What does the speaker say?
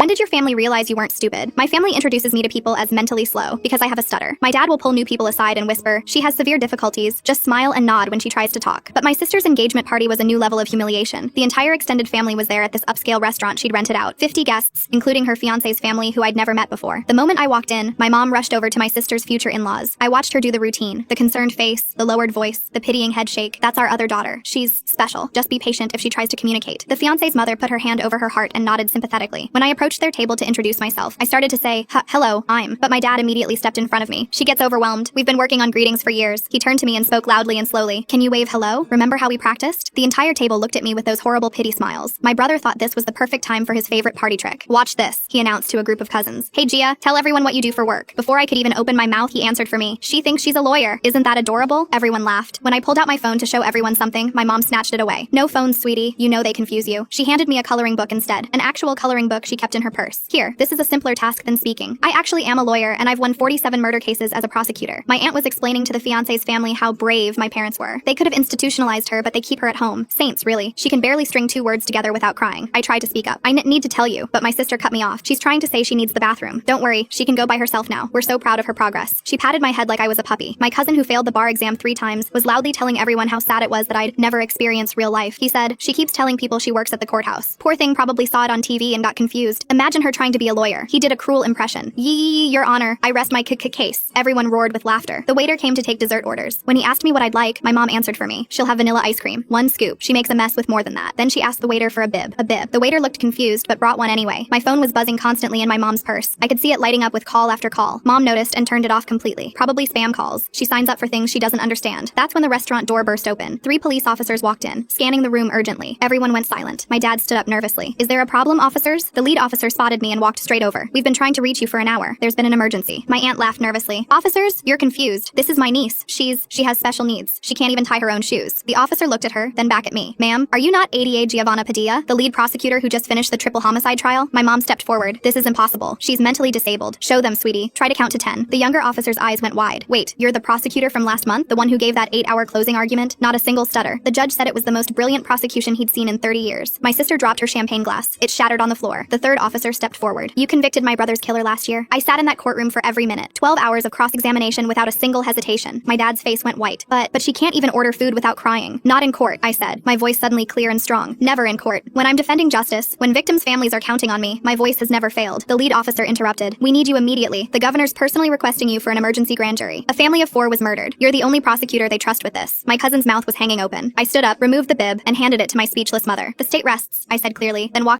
When did your family realize you weren't stupid? My family introduces me to people as mentally slow because I have a stutter. My dad will pull new people aside and whisper, "She has severe difficulties, just smile and nod when she tries to talk." But my sister's engagement party was a new level of humiliation. The entire extended family was there at this upscale restaurant she'd rented out. 50 guests, including her fiancé's family who I'd never met before. The moment I walked in, my mom rushed over to my sister's future in-laws. I watched her do the routine, the concerned face, the lowered voice, the pitying head shake. That's our other daughter. She's special. Just be patient if she tries to communicate. The fiancé's mother put her hand over her heart and nodded sympathetically. When I approached their table to introduce myself, I started to say, "Hello, but my dad immediately stepped in front of me. She gets overwhelmed. We've been working on greetings for years." He turned to me and spoke loudly and slowly. "Can you wave hello? Remember how we practiced?" The entire table looked at me with those horrible pity smiles. My brother thought this was the perfect time for his favorite party trick. "Watch this," he announced to a group of cousins. "Hey Gia, tell everyone what you do for work." Before I could even open my mouth, he answered for me. "She thinks she's a lawyer. Isn't that adorable?" Everyone laughed. When I pulled out my phone to show everyone something, my mom snatched it away. "No phones, sweetie. You know they confuse you." She handed me a coloring book instead. An actual coloring book she kept in her purse. "Here, this is a simpler task than speaking. I actually am a lawyer and I've won 47 murder cases as a prosecutor." My aunt was explaining to the fiancé's family how brave my parents were. They could have institutionalized her, but they keep her at home. Saints, really. She can barely string two words together without crying. I tried to speak up. "I need to tell you," but my sister cut me off. "She's trying to say she needs the bathroom. Don't worry, she can go by herself now. We're so proud of her progress." She patted my head like I was a puppy. My cousin, who failed the bar exam 3 times, was loudly telling everyone how sad it was that I'd never experienced real life. He said, "She keeps telling people she works at the courthouse. Poor thing probably saw it on TV and got confused. Imagine her trying to be a lawyer." He did a cruel impression. "Yee, Your Honor, I rest my case." Everyone roared with laughter. The waiter came to take dessert orders. When he asked me what I'd like, my mom answered for me. "She'll have vanilla ice cream. 1 scoop. She makes a mess with more than that." Then she asked the waiter for a bib. The waiter looked confused, but brought one anyway. My phone was buzzing constantly in my mom's purse. I could see it lighting up with call after call. Mom noticed and turned it off completely. Probably spam calls. She signs up for things she doesn't understand. That's when the restaurant door burst open. 3 police officers walked in, scanning the room urgently. Everyone went silent. My dad stood up nervously. "Is there a problem, officers?" The lead officer spotted me and walked straight over. "We've been trying to reach you for an hour. There's been an emergency." My aunt laughed nervously. "Officers, you're confused. This is my niece. She has special needs. She can't even tie her own shoes." The officer looked at her, then back at me. "Ma'am, are you not ADA Giovanna Padilla, the lead prosecutor who just finished the triple homicide trial?" My mom stepped forward. "This is impossible. She's mentally disabled. Show them, sweetie. Try to count to 10. The younger officer's eyes went wide. "Wait, you're the prosecutor from last month? The one who gave that 8-hour closing argument?" Not a single stutter. The judge said it was the most brilliant prosecution he'd seen in 30 years. My sister dropped her champagne glass. It shattered on the floor. The third officer stepped forward. "You convicted my brother's killer last year." I sat in that courtroom for every minute. 12 hours of cross-examination without a single hesitation. My dad's face went white. But she can't even order food without crying." "Not in court," I said, my voice suddenly clear and strong. "Never in court. When I'm defending justice, when victims' families are counting on me, my voice has never failed." The lead officer interrupted. "We need you immediately. The governor's personally requesting you for an emergency grand jury. A family of 4 was murdered. You're the only prosecutor they trust with this." My cousin's mouth was hanging open. I stood up, removed the bib, and handed it to my speechless mother. "The state rests," I said clearly, then walked